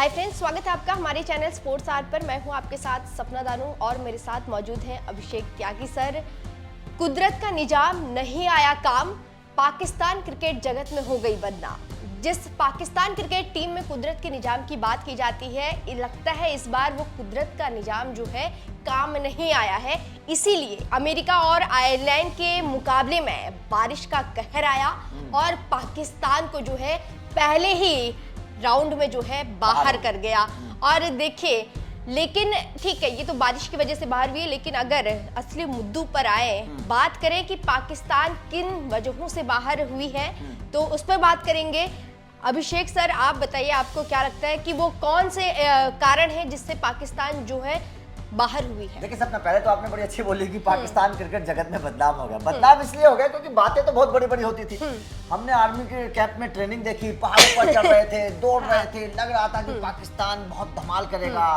Hi friends, स्वागत है आपका हमारे चैनल स्पोर्ट्स आर पर। मैं हूं आपके साथ सपना दानू और मेरे साथ मौजूद हैं अभिषेक त्यागी सर। कुदरत का निजाम नहीं आया काम, पाकिस्तान क्रिकेट जगत में हो गई बदनाम। जिस पाकिस्तान क्रिकेट टीम में कुदरत के निजाम की बात की जाती है, लगता है इस बार वो कुदरत का निजाम जो है काम नहीं आया है। इसीलिए अमेरिका और आयरलैंड के मुकाबले में बारिश का कहर आया और पाकिस्तान को जो है पहले ही राउंड में जो है बाहर कर गया। और देखिए, लेकिन ठीक है, ये तो बारिश की वजह से बाहर हुई है, लेकिन अगर असली मुद्दों पर आए, बात करें कि पाकिस्तान किन वजहों से बाहर हुई है, तो उस पर बात करेंगे। अभिषेक सर, आप बताइए, आपको क्या लगता है कि वो कौन से कारण है जिससे पाकिस्तान जो है बाहर हुई है? देखिए सपना, पहले तो आपने बड़ी अच्छी बोली कि पाकिस्तान क्रिकेट जगत में बदनाम हो गया। बदनाम इसलिए हो गया क्योंकि बातें तो बहुत बड़ी बड़ी होती थी। हमने आर्मी के कैंप में ट्रेनिंग देखी, पहाड़ों पर चढ़ रहे थे, दौड़ रहे थे, लग रहा था कि पाकिस्तान बहुत धमाल करेगा।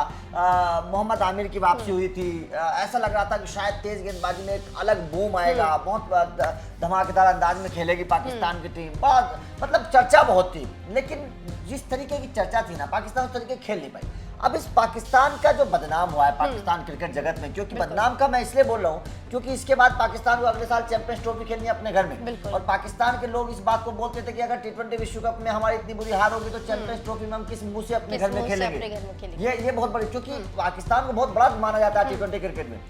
मोहम्मद आमिर की वापसी हुई थी, ऐसा लग रहा था कि शायद तेज गेंदबाजी में एक अलग बूम आएगा, बहुत धमाकेदार अंदाज में खेलेगी पाकिस्तान की टीम। बहुत मतलब चर्चा बहुत थी, लेकिन जिस तरीके की चर्चा थी ना, पाकिस्तान उस तरीके खेल नहीं पाई। अब इस पाकिस्तान का जो बदनाम हुआ है पाकिस्तान क्रिकेट जगत में, क्योंकि बदनाम का मैं इसलिए बोल रहा हूँ क्योंकि इसके बाद पाकिस्तान को अगले साल चैंपियंस ट्रॉफी खेलनी है अपने घर में, और पाकिस्तान के लोग इस बात को बोलते थे कि अगर टी20 विश्व कप में हमारी इतनी बुरी हार होगी तो चैंपियंस ट्रॉफी में हम किस मुंह से अपने घर में खेलेंगे। ये बहुत बड़ी, क्योंकि पाकिस्तान को बहुत बड़ा माना जाता है टी20 क्रिकेट में।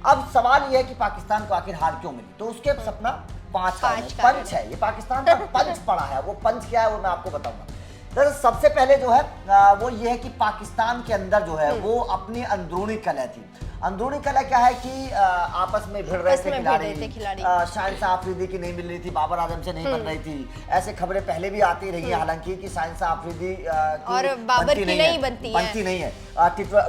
अब सवाल यह है कि पाकिस्तान को आखिर हार क्यों मिली, तो उसके सपना पांच पंच है। ये पाकिस्तान का पंच पड़ा है, वो पंच क्या है वो मैं आपको बताऊंगा। दरअसल सबसे पहले जो है वो ये है कि पाकिस्तान के अंदर जो है वो अपनी अंदरूनी कलह थी। अंदरूनी कलह क्या है कि आपस में भिड़ रहे थे खिलाड़ी। शाहिन शाह अफरीदी की नहीं मिल रही थी, बाबर आजम से नहीं बन रही थी। ऐसे खबरें पहले भी आती रही है हालांकि कि शाहिन शाह अफरीदी और बाबर की नहीं बनती नहीं है।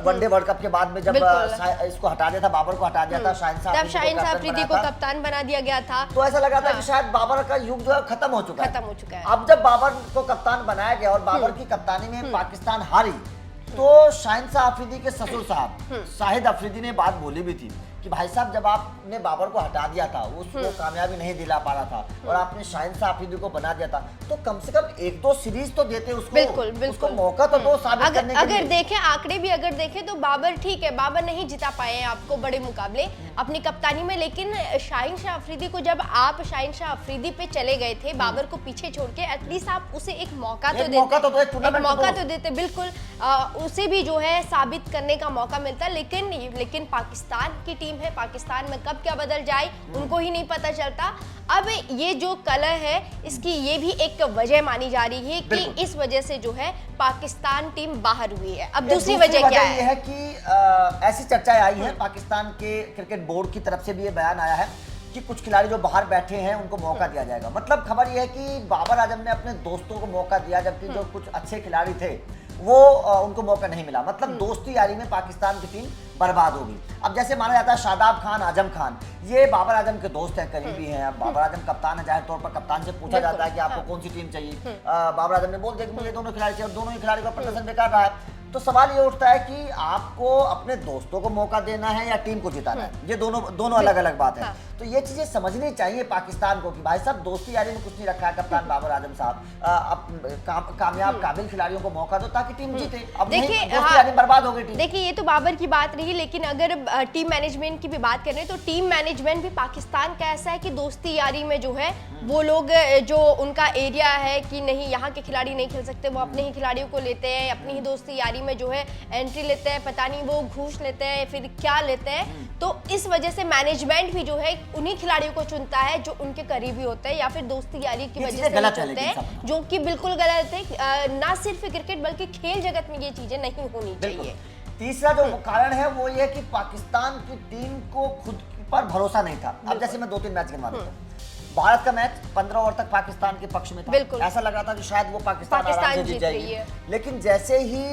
वनडे वर्ल्ड कप के बाद में जब इसको हटा दिया था, बाबर को हटा दिया था, शाहिन शाह अफरीदी को कप्तान बना दिया गया था, तो ऐसा लगा था कि शायद बाबर का युग जो है खत्म हो चुका है। अब जब बाबर को कप्तान बनाया गया और बाबर की कप्तानी में पाकिस्तान हारी, तो शाहिन शाह अफरीदी के ससुर साहब शाहिद अफरीदी ने बात बोली भी थी कि भाई साहब, जब आपने बाबर को हटा दिया था, उसको कामयाबी नहीं दिला पा रहा था और आपने शाहिन शाह अफरीदी को बना दिया था, तो कम से कम एक दो सीरीज तो देते उसको। बिल्कुल। उसको मौका तो दो साबित करने के लिए। अगर देखें आंकड़े भी अगर देखें तो बाबर ठीक है, बाबर नहीं जिता पाए हैं आपको बड़े मुकाबले अपनी कप्तानी में, लेकिन शाहिन शाह अफरीदी को जब आप शाहिन शाह अफरीदी पे चले गए थे बाबर को पीछे छोड़ के, एटलीस्ट आप उसे एक मौका तो देते। बिल्कुल, उसे भी जो है साबित करने का मौका मिलता, लेकिन पाकिस्तान की है। पाकिस्तान में कब क्या बदल जाए उनको ही नहीं पता चलता। अब ये जो कलह है, इसकी ये भी एक वजह मानी जा रही है कि इस वजह से जो है पाकिस्तान टीम बाहर हुई है। अब दूसरी वजह क्या है? ये है कि ऐसी चर्चाएं आई हैं, पाकिस्तान के क्रिकेट बोर्ड की तरफ से भी ये बयान आया है कि कुछ खिलाड़ी जो बाहर बैठे हैं उनको मौका दिया जाएगा। मतलब खबर ये है कि बाबर आजम ने अपने दोस्तों को मौका दिया, जबकि जो कुछ अच्छे खिलाड़ी थे वो उनको मौका नहीं मिला। मतलब दोस्ती यारी में पाकिस्तान की टीम बर्बाद होगी। अब जैसे माना जाता है शादाब खान, आजम खान, ये बाबर आजम के दोस्त हैं, करीबी हैं। अब बाबर आजम कप्तान है, जाहिर तौर पर कप्तान से पूछा जाता है कि आपको कौन सी टीम चाहिए। बाबर आजम ने बोल दिया कि मुझे दोनों खिलाड़ी चाहिए, और दोनों ही खिलाड़ी का प्रदर्शन बेकार रहा है। तो सवाल ये उठता है कि आपको अपने दोस्तों को मौका देना है या टीम को जिताना है। ये दोनों अलग अलग बात है। तो ये चीजें समझनी चाहिए पाकिस्तान को कि भाई साहब, दोस्ती यारी में कुछ नहीं रखा है कप्तान बाबर आजम साहब। कामयाब काबिल खिलाड़ियों को मौका दो ताकि टीम जीते। अब दोस्ती यारी बर्बाद हो गई टीम। देखिए, ये तो बाबर की बात रही, लेकिन अगर टीम मैनेजमेंट की भी बात करें तो टीम मैनेजमेंट भी पाकिस्तान का ऐसा है कि दोस्ती यारी में जो है वो लोग जो उनका एरिया है कि नहीं, यहाँ के खिलाड़ी नहीं खेल सकते, वो अपने ही खिलाड़ियों को लेते हैं, अपनी ही दोस्ती यारी में जो है एंट्री लेते हैं, पता नहीं वो घूस लेते हैं फिर क्या लेते हैं। तो इस वजह से मैनेजमेंट भी जो है उन्हीं खिलाड़ियों को चुनता है जो उनके करीबी होते हैं, या फिर दोस्ती यारी की वजह से चुनते हैं, जो कि बिल्कुल गलत है। ना सिर्फ क्रिकेट बल्कि खेल जगत में ये चीजें नहीं होनी चाहिए। तीसरा जो कारण है वो ये कि पाकिस्तान की टीम को खुद पर भरोसा नहीं था। अब जैसे मैं 2-3 मैच गिनवा देता हूं। भारत का मैच 15 ओवर तक पाकिस्तान के पक्ष में था। ऐसा लग रहा था कि शायद वो पाकिस्तान आराम से जीत जाएगी, लेकिन जैसे ही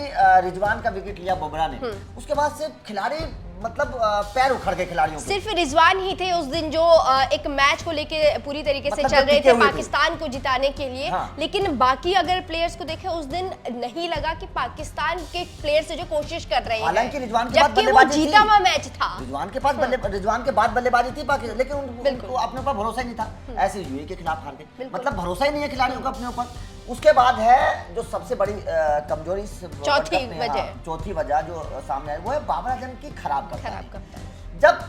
रिजवान का विकेट लिया बुमराह ने, उसके बाद से खिलाड़ी मतलब पैर उखड़ गए खिलाड़ियों के। सिर्फ रिजवान ही थे उस दिन जो एक मैच को लेके पूरी तरीके से चल रहे थे पाकिस्तान को जिताने के लिए। लेकिन बाकी अगर प्लेयर्स को देखें, उस दिन नहीं लगा कि पाकिस्तान के प्लेयर्स जो कोशिश कर रहे हैं, हालांकि रिजवान के बाद बल्लेबाजी जीता हुआ मैच था, रिजवान के बाद बल्लेबाजी थी पाकिस्तान, लेकिन उनको अपने ऊपर भरोसा ही नहीं था। ऐसे यूएई के खिलाफ हार गए, मतलब भरोसा ही नहीं है खिलाड़ियों का अपने ऊपर। उसके बाद है जो सबसे बड़ी कमजोरी इस वर्ल्ड चौथी कप में, वजह। चौथी वजह जो सामने आई वो है बाबर आजम की खराब खराब कप्तानी। कप्तान। जब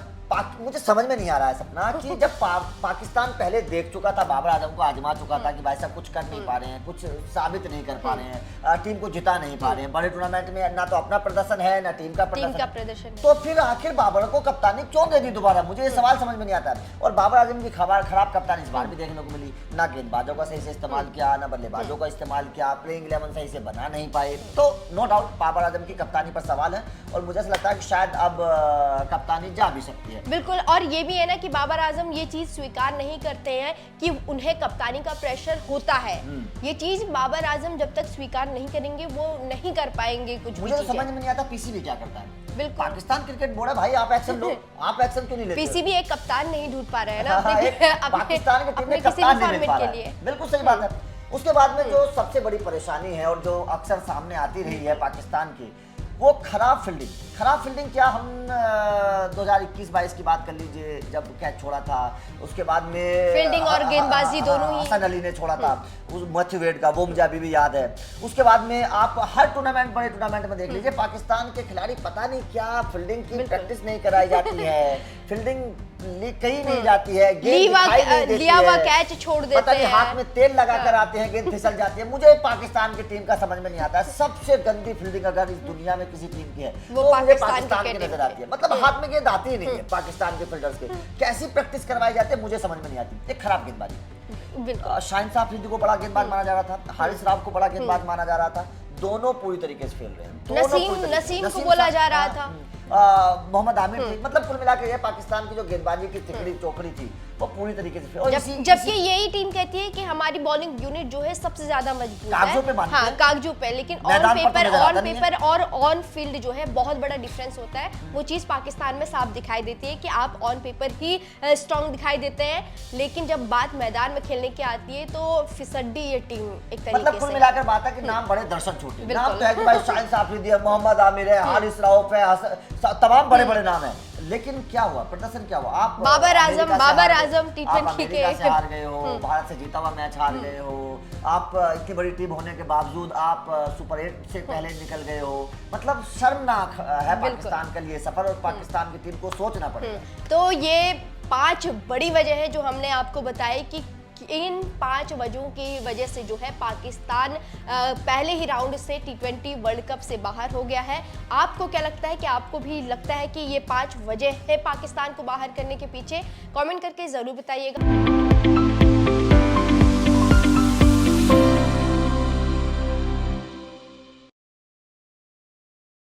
मुझे समझ में नहीं आ रहा है सपना कि जब पाकिस्तान पहले देख चुका था, बाबर आजम को आजमा चुका था कि भाई साहब कुछ कर नहीं पा रहे हैं, कुछ साबित नहीं कर पा रहे हैं, टीम को जिता नहीं पा रहे हैं, बड़े टूर्नामेंट में ना तो अपना प्रदर्शन है ना टीम का प्रदर्शन है। तो फिर आखिर बाबर को कप्तानी क्यों दे दी दोबारा, मुझे ये सवाल समझ में नहीं आता। और बाबर आजम की खराब कप्तानी इस बार भी देखने को मिली, ना गेंदबाजों का सही से इस्तेमाल किया, ना बल्लेबाजों का इस्तेमाल किया, प्लेइंग 11 सही से बना नहीं पाए। तो नो डाउट बाबर आजम की कप्तानी पर सवाल है और मुझे ऐसा लगता है कि शायद अब कप्तानी जा भी सकती है। बिल्कुल, और ये भी है ना कि बाबर आजम ये चीज स्वीकार नहीं करते हैं कि उन्हें कप्तानी का प्रेशर होता है। ये चीज बाबर आजम जब तक स्वीकार नहीं करेंगे वो नहीं कर पाएंगे कुछ भी मुझे तो चीजें। समझ में नहीं आता पीसीबी क्या करता है। बिल्कुल। पाकिस्तान क्रिकेट बोर्ड है भाई, आप एक्शन लो, आप एक्शन क्यों नहीं लेते? पीसीबी एक कप्तान नहीं ढूंढ पा रहे हैं ना हाँ, पाकिस्तान की टीम में कप्तान नहीं मिल पा रहा है। बिल्कुल सही बात है। उसके बाद में जो सबसे बड़ी परेशानी है और जो अक्सर सामने आती रही है पाकिस्तान की, वो खराब फील्डिंग क्या, हम 2021-22 की बात कर लीजिए जब कैच छोड़ा था, उसके बाद में फील्डिंग और गेंदबाजी दोनों ही। हसन अली ने छोड़ा था उस मैथ्यू वेड का, वो मुझे अभी भी याद है। उसके बाद में आप हर टूर्नामेंट, बड़े टूर्नामेंट में देख लीजिए पाकिस्तान के खिलाड़ी पता नहीं क्या फील्डिंग की प्रैक्टिस नहीं कराई जाती है, फील्डिंग कहीं नहीं जाती है, गेंद दिखाई नहीं देती लिया हुआ है, कैच छोड़ देते पता नहीं हैं, हाथ में तेल लगा कर आते हैं, गेंद फिसल जाती है। मुझे पाकिस्तान की टीम का समझ में नहीं आता है, सबसे गंदी फील्डिंग अगर इस दुनिया में किसी टीम की है वो तो मुझे पाकिस्तान पाकिस्तान की की टीम नजर की। आती है। मतलब हाथ में गेंद आती ही नहीं है पाकिस्तान के फील्डर्स के, कैसी प्रैक्टिस करवाई जाती है मुझे समझ में नहीं आती। एक खराब गेंदबाजी, बिल्कुल। शाहिन साहब अफरीदी को बड़ा गेंदबाज माना जा रहा था, हारिस राव को बड़ा गेंदबाज माना जा रहा था, दोनों पूरी तरीके से फेल रहे हैं। दोनों पूरी तरीके से। नसीम को बोला जा रहा था, मोहम्मद आमिर थे, मतलब कुल मिलाकर ये पाकिस्तान की जो गेंदबाजी की तिकड़ी चौकड़ी थी वो पूरी तरीके से। और जबकि यही टीम कहती है कि हमारी बॉलिंग यूनिट जो है सबसे ज्यादा मजबूत कागजों पे है। मानते हाँ, हैं। कागजों पे, लेकिन ऑन मैदान पर तो पेपर नजर आता नहीं है। और ऑन फील्ड जो है बहुत बड़ा डिफरेंस होता है। वो चीज पाकिस्तान में साफ दिखाई देती है कि आप ऑन पेपर ही स्ट्रॉन्ग दिखाई देते हैं, लेकिन जब बात मैदान में खेलने की आती है तो फिसड्डी ये टीम एक तरीके मतलब कुल से। मिलाकर बात है कि नाम बड़े दर्शन छोटे, बिल्कुल। नाम तो है कि भाई शाहिन साहब अफरीदी है, मोहम्मद आमिर है, हारिस राउफ है, तमाम बड़े बड़े नाम है, लेकिन क्या हुआ, प्रदर्शन क्या हुआ? आप बाबर आजम आप T20 अमेरिका से हार गए हो, भारत से जीता हुआ मैच हार गए हो, आप इतनी बड़ी टीम होने के बावजूद आप सुपर 8 से पहले निकल गए हो। मतलब शर्मनाक है पाकिस्तान के लिए सफर और पाकिस्तान की टीम को सोचना पड़ेगा। तो ये 5 बड़ी वजह है जो हमने आपको बताई कि इन 5 वजहों की वजह से जो है पाकिस्तान पहले ही राउंड से T20 वर्ल्ड कप से बाहर हो गया है। आपको क्या लगता है कि आपको भी लगता है कि ये 5 वजह है पाकिस्तान को बाहर करने के पीछे? कमेंट करके जरूर बताइएगा।